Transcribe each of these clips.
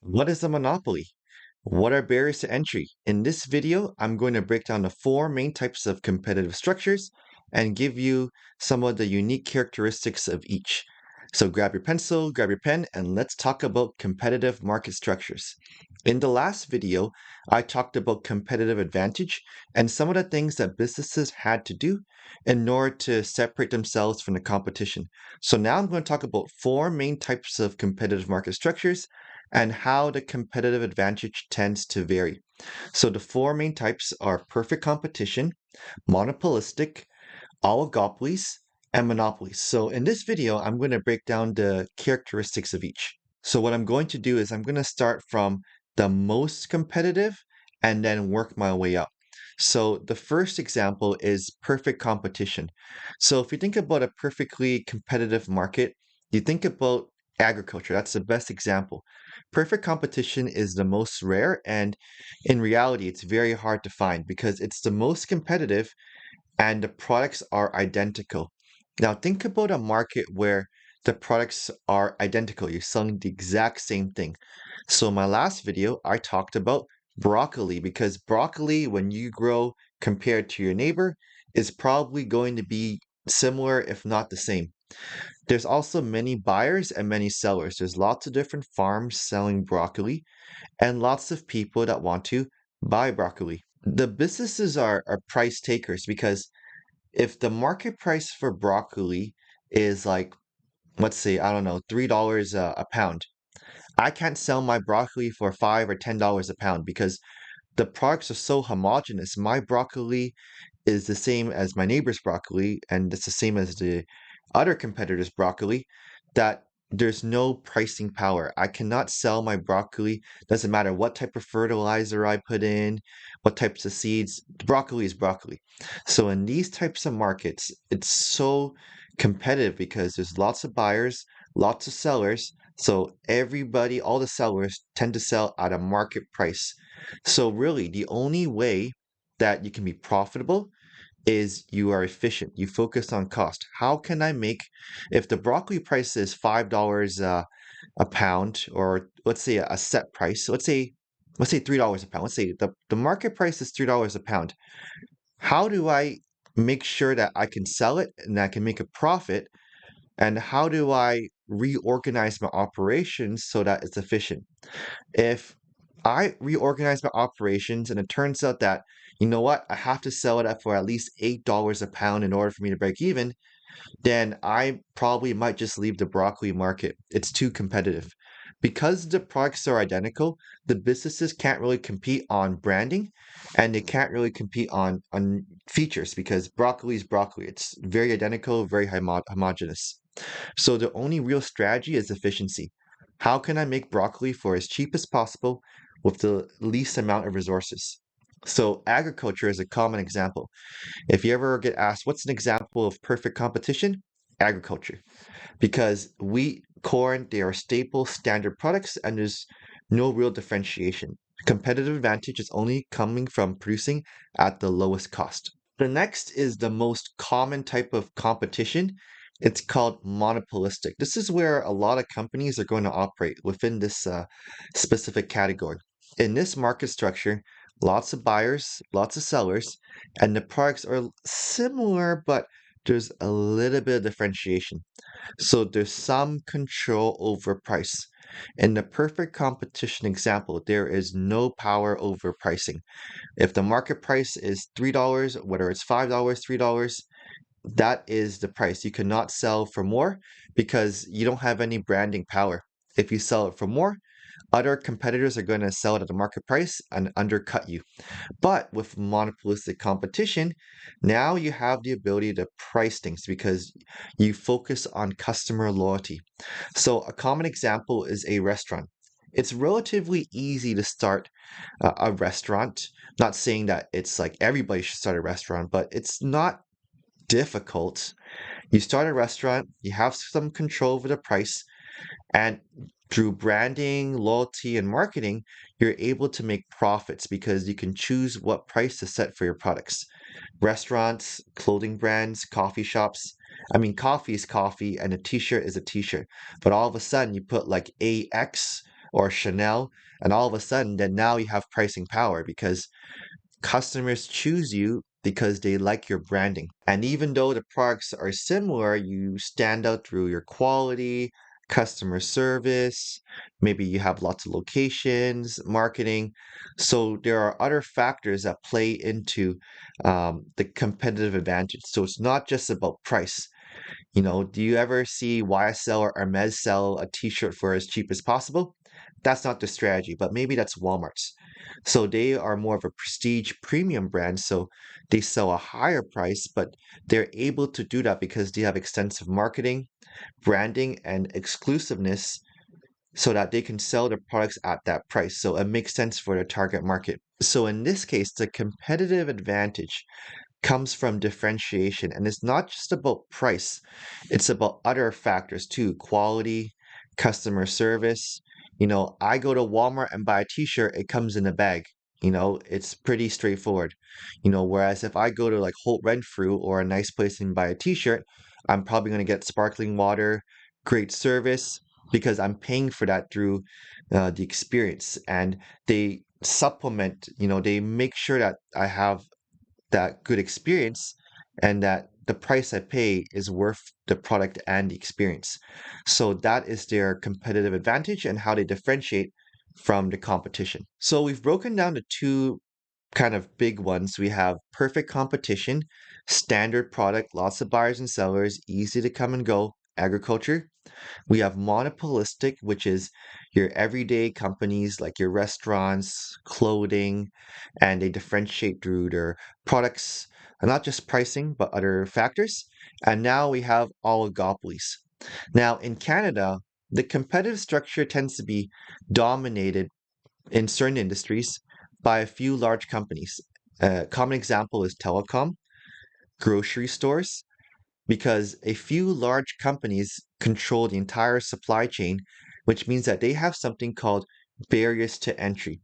What is a monopoly? What are barriers to entry? In this video, I'm going to break down the four main types of competitive structures and give you some of the unique characteristics of each. So grab your pencil, grab your pen, and let's talk about competitive market structures. In the last video, I talked about competitive advantage and some of the things that businesses had to do in order to separate themselves from the competition. So now I'm going to talk about four main types of competitive market structures and how the competitive advantage tends to vary. So the four main types are perfect competition, monopolistic, oligopolies, and monopolies. So in this video, I'm going to break down the characteristics of each. So what I'm going to do is I'm going to start from the most competitive and then work my way up. So the first example is perfect competition. So if you think about a perfectly competitive market, you think about agriculture. That's the best example. Perfect competition is the most rare, and in reality, it's very hard to find because it's the most competitive and the products are identical. Now, think about a market where the products are identical. You're selling the exact same thing. So, in my last video, I talked about broccoli because broccoli, when you grow compared to your neighbor, is probably going to be similar, if not the same. There's also many buyers and many sellers. There's lots of different farms selling broccoli and lots of people that want to buy broccoli. The businesses are price takers because if the market price for broccoli is like, let's say, I don't know, $3 a pound, I can't sell my broccoli for $5 or $10 a pound because the products are so homogeneous. My broccoli is the same as my neighbor's broccoli, and it's the same as the other competitor's broccoli, that there's no pricing power. I cannot sell my broccoli. Doesn't matter what type of fertilizer I put in, what types of seeds. Broccoli is broccoli. So in these types of markets, it's so competitive because there's lots of buyers, lots of sellers. So everybody, all the sellers tend to sell at a market price. So really, the only way that you can be profitable is you are efficient. You focus on cost. How can I make, if the broccoli price is $5 a pound, or let's say a set price, let's say $3 a pound. Let's say the market price is $3 a pound. How do I make sure that I can sell it and I can make a profit? And how do I reorganize my operations so that it's efficient? If I reorganize my operations and it turns out that, you know what, I have to sell it at for at least $8 a pound in order for me to break even, then I probably might just leave the broccoli market. It's too competitive. Because the products are identical, the businesses can't really compete on branding and they can't really compete on features because broccoli is broccoli. It's very identical, very homogeneous. So the only real strategy is efficiency. How can I make broccoli for as cheap as possible with the least amount of resources? So agriculture is a common example. If you ever get asked, what's an example of perfect competition? Agriculture. Because wheat, corn, they are staple standard products and there's no real differentiation. Competitive advantage is only coming from producing at the lowest cost. The next is the most common type of competition. It's called monopolistic. This is where a lot of companies are going to operate within this specific category. In this market structure, lots of buyers, lots of sellers, and the products are similar, but there's a little bit of differentiation. So there's some control over price. In the perfect competition example, there is no power over pricing. If the market price is $3, whether it's $5, $3, that is the price. You cannot sell for more because you don't have any branding power. If you sell it for more, other competitors are going to sell it at the market price and undercut you. But with monopolistic competition, now you have the ability to price things because you focus on customer loyalty. So, a common example is a restaurant. It's relatively easy to start a restaurant. Not saying that it's like everybody should start a restaurant, but it's not difficult. You start a restaurant, you have some control over the price, and through branding, loyalty, and marketing, you're able to make profits because you can choose what price to set for your products. Restaurants, clothing brands, coffee shops. I mean, coffee is coffee and a t shirt is a t shirt. But all of a sudden, you put like AX or Chanel, and all of a sudden, then now you have pricing power because customers choose you because they like your branding. And even though the products are similar, you stand out through your quality, customer service, maybe you have lots of locations, marketing. So there are other factors that play into the competitive advantage. So it's not just about price. Do you ever see YSL or Hermes sell a t-shirt for as cheap as possible? That's not the strategy, but maybe that's Walmart's. So they are more of a prestige premium brand, so they sell a higher price, but they're able to do that because they have extensive marketing, branding, and exclusiveness so that they can sell their products at that price. So it makes sense for the target market. So in this case, the competitive advantage comes from differentiation. And it's not just about price, it's about other factors too: quality, customer service. I go to Walmart and buy a t shirt, it comes in a bag. It's pretty straightforward. Whereas if I go to like Holt Renfrew or a nice place and buy a t shirt, I'm probably going to get sparkling water, great service, because I'm paying for that through the experience. And they supplement, they make sure that I have that good experience and that the price I pay is worth the product and the experience. So that is their competitive advantage and how they differentiate from the competition. So we've broken down the two kind of big ones. We have perfect competition, standard product, lots of buyers and sellers, easy to come and go, agriculture. We have monopolistic, which is your everyday companies like your restaurants, clothing, and they differentiate through their products, and not just pricing, but other factors. And now we have oligopolies. Now, in Canada, the competitive structure tends to be dominated in certain industries by a few large companies. A common example is telecom, grocery stores, because a few large companies control the entire supply chain, which means that they have something called barriers to entry.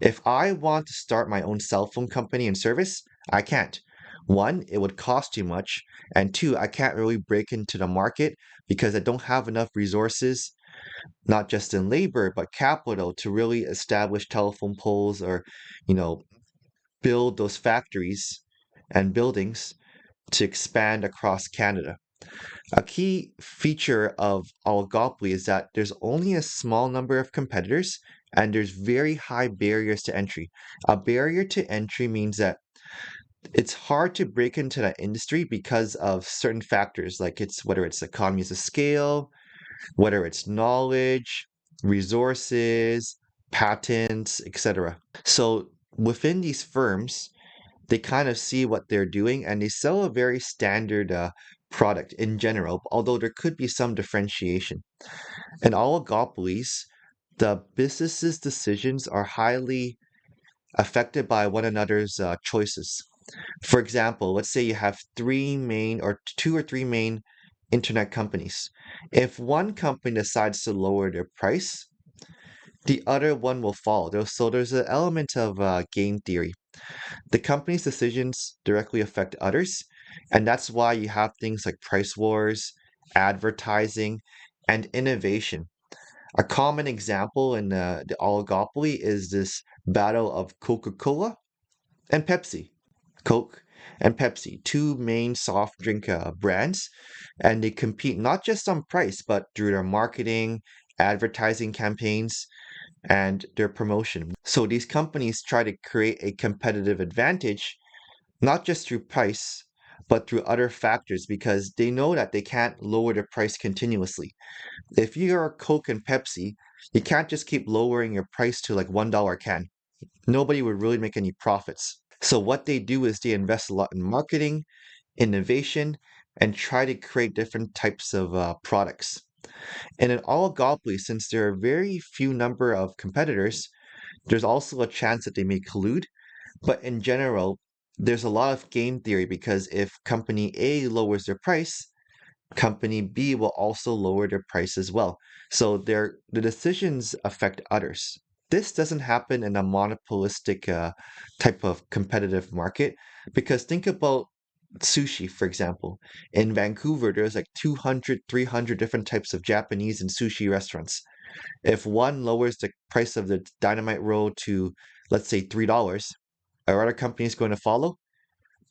If I want to start my own cell phone company and service, I can't. One, it would cost too much. And two, I can't really break into the market because I don't have enough resources, not just in labor, but capital to really establish telephone poles or, you know, build those factories and buildings to expand across Canada. A key feature of oligopoly is that there's only a small number of competitors and there's very high barriers to entry. A barrier to entry means that it's hard to break into that industry because of certain factors, like it's whether it's economies of scale, whether it's knowledge, resources, patents, etc. So within these firms, they kind of see what they're doing and they sell a very standard product in general, although there could be some differentiation. In oligopolies, the business's decisions are highly affected by one another's choices. For example, let's say you have three main or two or three main internet companies. If one company decides to lower their price, the other one will follow. So there's an element of game theory. The company's decisions directly affect others, and that's why you have things like price wars, advertising, and innovation. A common example in the oligopoly is this battle of Coca-Cola and Pepsi. Coke and Pepsi, two main soft drink brands, and they compete not just on price, but through their marketing, advertising campaigns, and their promotion. So these companies try to create a competitive advantage not just through price, but through other factors because they know that they can't lower the price continuously. If you're Coke and Pepsi, you can't just keep lowering your price to like $1 a can. Nobody would really make any profits. So what they do is they invest a lot in marketing, innovation, and try to create different types of products. And in oligopoly, since there are very few number of competitors, there's also a chance that they may collude, but in general, there's a lot of game theory because if company A lowers their price, company B will also lower their price as well. So the decisions affect others. This doesn't happen in a monopolistic type of competitive market because think about sushi, for example. In Vancouver, there's like 200, 300 different types of Japanese and sushi restaurants. If one lowers the price of the dynamite roll to, let's say, $3, are other companies going to follow?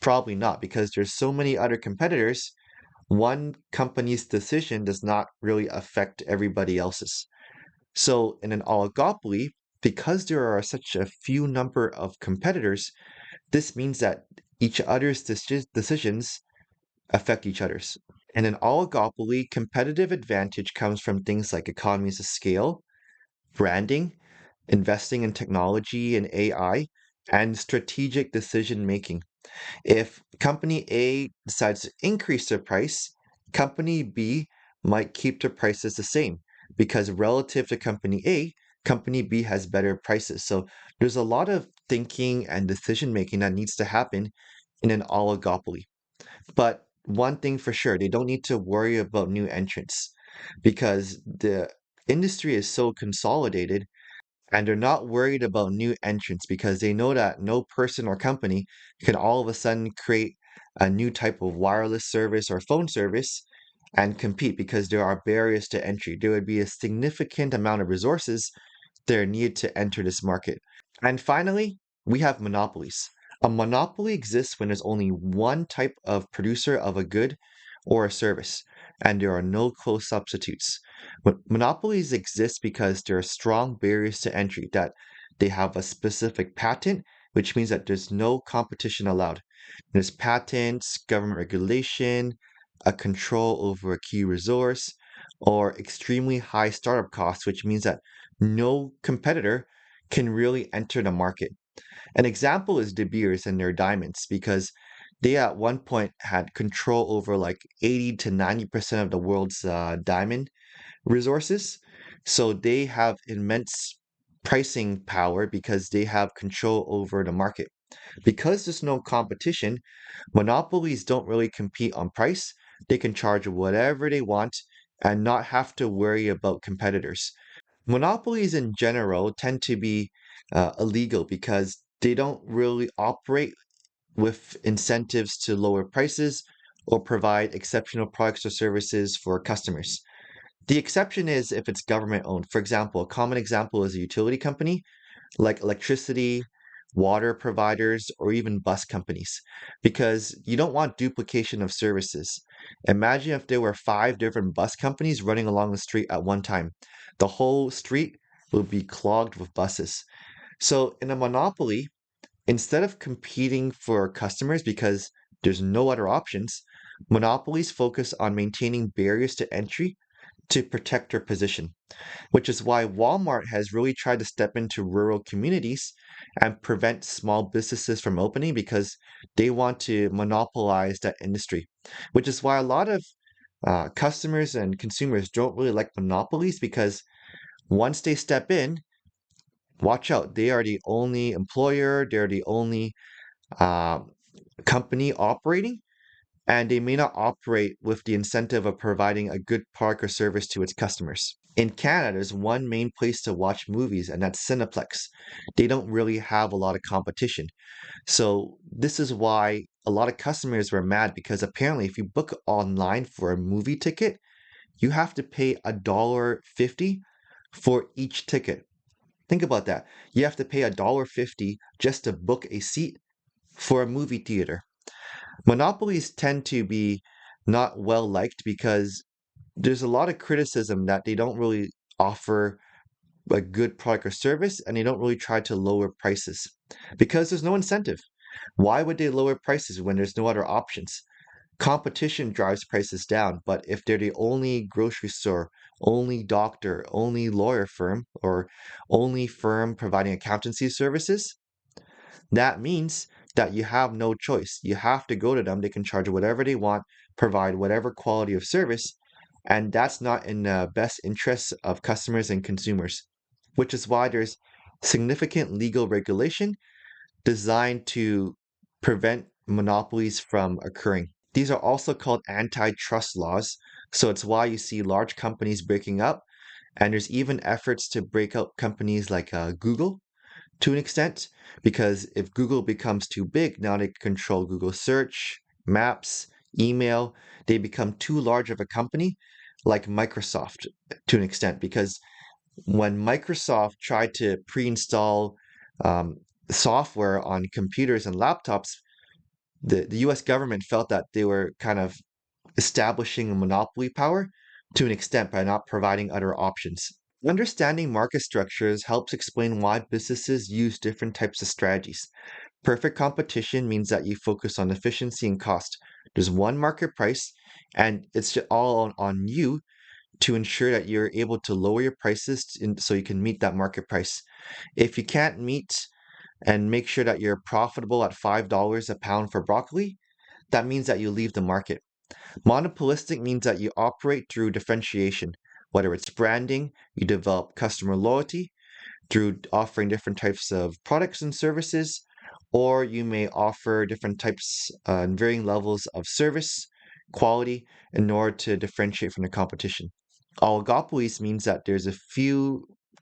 Probably not, because there's so many other competitors. One company's decision does not really affect everybody else's. So in an oligopoly, because there are such a few number of competitors, this means that each other's decisions affect each other's. In an oligopoly, competitive advantage comes from things like economies of scale, branding, investing in technology and AI, and strategic decision making. If company A decides to increase their price, company B might keep their prices the same because relative to company A, company B has better prices. So there's a lot of thinking and decision making that needs to happen in an oligopoly. But one thing for sure, they don't need to worry about new entrants because the industry is so consolidated, and they're not worried about new entrants because they know that no person or company can all of a sudden create a new type of wireless service or phone service and compete because there are barriers to entry. There would be a significant amount of resources that are needed to enter this market. And finally, we have monopolies. A monopoly exists when there's only one type of producer of a good or a service, and there are no close substitutes. But monopolies exist because there are strong barriers to entry, that they have a specific patent, which means that there's no competition allowed. There's patents, government regulation, a control over a key resource, or extremely high startup costs, which means that no competitor can really enter the market. An example is De Beers and their diamonds, because they at one point had control over like 80 to 90% of the world's diamond resources. So they have immense pricing power because they have control over the market. Because there's no competition, monopolies don't really compete on price. They can charge whatever they want and not have to worry about competitors. Monopolies in general tend to be illegal because they don't really operate with incentives to lower prices or provide exceptional products or services for customers. The exception is if it's government owned. For example, a common example is a utility company like electricity, water providers, or even bus companies, because you don't want duplication of services. Imagine if there were five different bus companies running along the street at one time. The whole street would be clogged with buses. So, in a monopoly, instead of competing for customers because there's no other options, monopolies focus on maintaining barriers to entry to protect their position, which is why Walmart has really tried to step into rural communities and prevent small businesses from opening because they want to monopolize that industry, which is why a lot of customers and consumers don't really like monopolies because once they step in, watch out, they are the only employer, they're the only uh, company operating, and they may not operate with the incentive of providing a good product or service to its customers. In Canada, there's one main place to watch movies, and that's Cineplex. They don't really have a lot of competition. So, this is why a lot of customers were mad because apparently, if you book online for a movie ticket, you have to pay $1.50 for each ticket. Think about that. You have to pay $1.50 just to book a seat for a movie theater. Monopolies tend to be not well liked because there's a lot of criticism that they don't really offer a good product or service, and they don't really try to lower prices because there's no incentive. Why would they lower prices when there's no other options? Competition drives prices down, but if they're the only grocery store, only doctor, only lawyer firm, or only firm providing accountancy services, that means that you have no choice. You have to go to them. They can charge whatever they want, provide whatever quality of service, and that's not in the best interests of customers and consumers, which is why there's significant legal regulation designed to prevent monopolies from occurring. These are also called antitrust laws, so it's why you see large companies breaking up, and there's even efforts to break up companies like Google to an extent, because if Google becomes too big, now they control Google search, maps, email. They become too large of a company, like Microsoft to an extent, because When Microsoft tried to pre-install um, software on computers and laptops, the US government felt that they were kind of establishing a monopoly power to an extent by not providing other options. Understanding market structures helps explain why businesses use different types of strategies. Perfect competition means that you focus on efficiency and cost. There's one market price, and it's all on you to ensure that you're able to lower your prices so you can meet that market price. If you can't meet and make sure that you're profitable at $5 a pound for broccoli, that means that you leave the market. Monopolistic means that you operate through differentiation, whether it's branding, you develop customer loyalty through offering different types of products and services, or you may offer different types and varying levels of service, quality, in order to differentiate from the competition. Oligopolies means that there's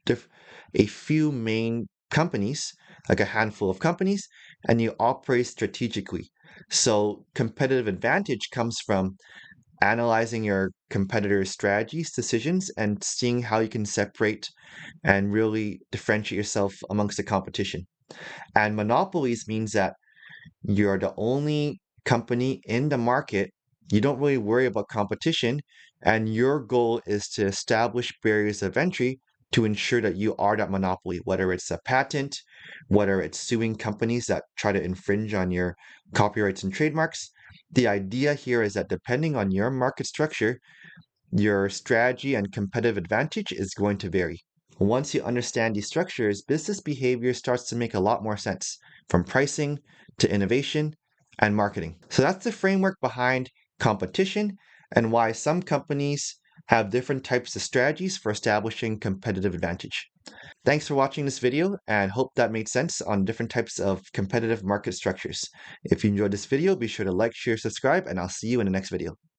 diff- a few main companies, like a handful of companies, and you operate strategically. So competitive advantage comes from analyzing your competitors' strategies, decisions, and seeing how you can separate and really differentiate yourself amongst the competition. And monopolies means that you're the only company in the market. You don't really worry about competition, and your goal is to establish barriers of entry to ensure that you are that monopoly, whether it's a patent, whether it's suing companies that try to infringe on your copyrights and trademarks. The idea here is that depending on your market structure, your strategy and competitive advantage is going to vary. Once you understand these structures, business behavior starts to make a lot more sense, from pricing to innovation and marketing. So that's the framework behind competition and why some companies have different types of strategies for establishing competitive advantage. Thanks for watching this video and hope that made sense on different types of competitive market structures. If you enjoyed this video, be sure to like, share, subscribe, and I'll see you in the next video.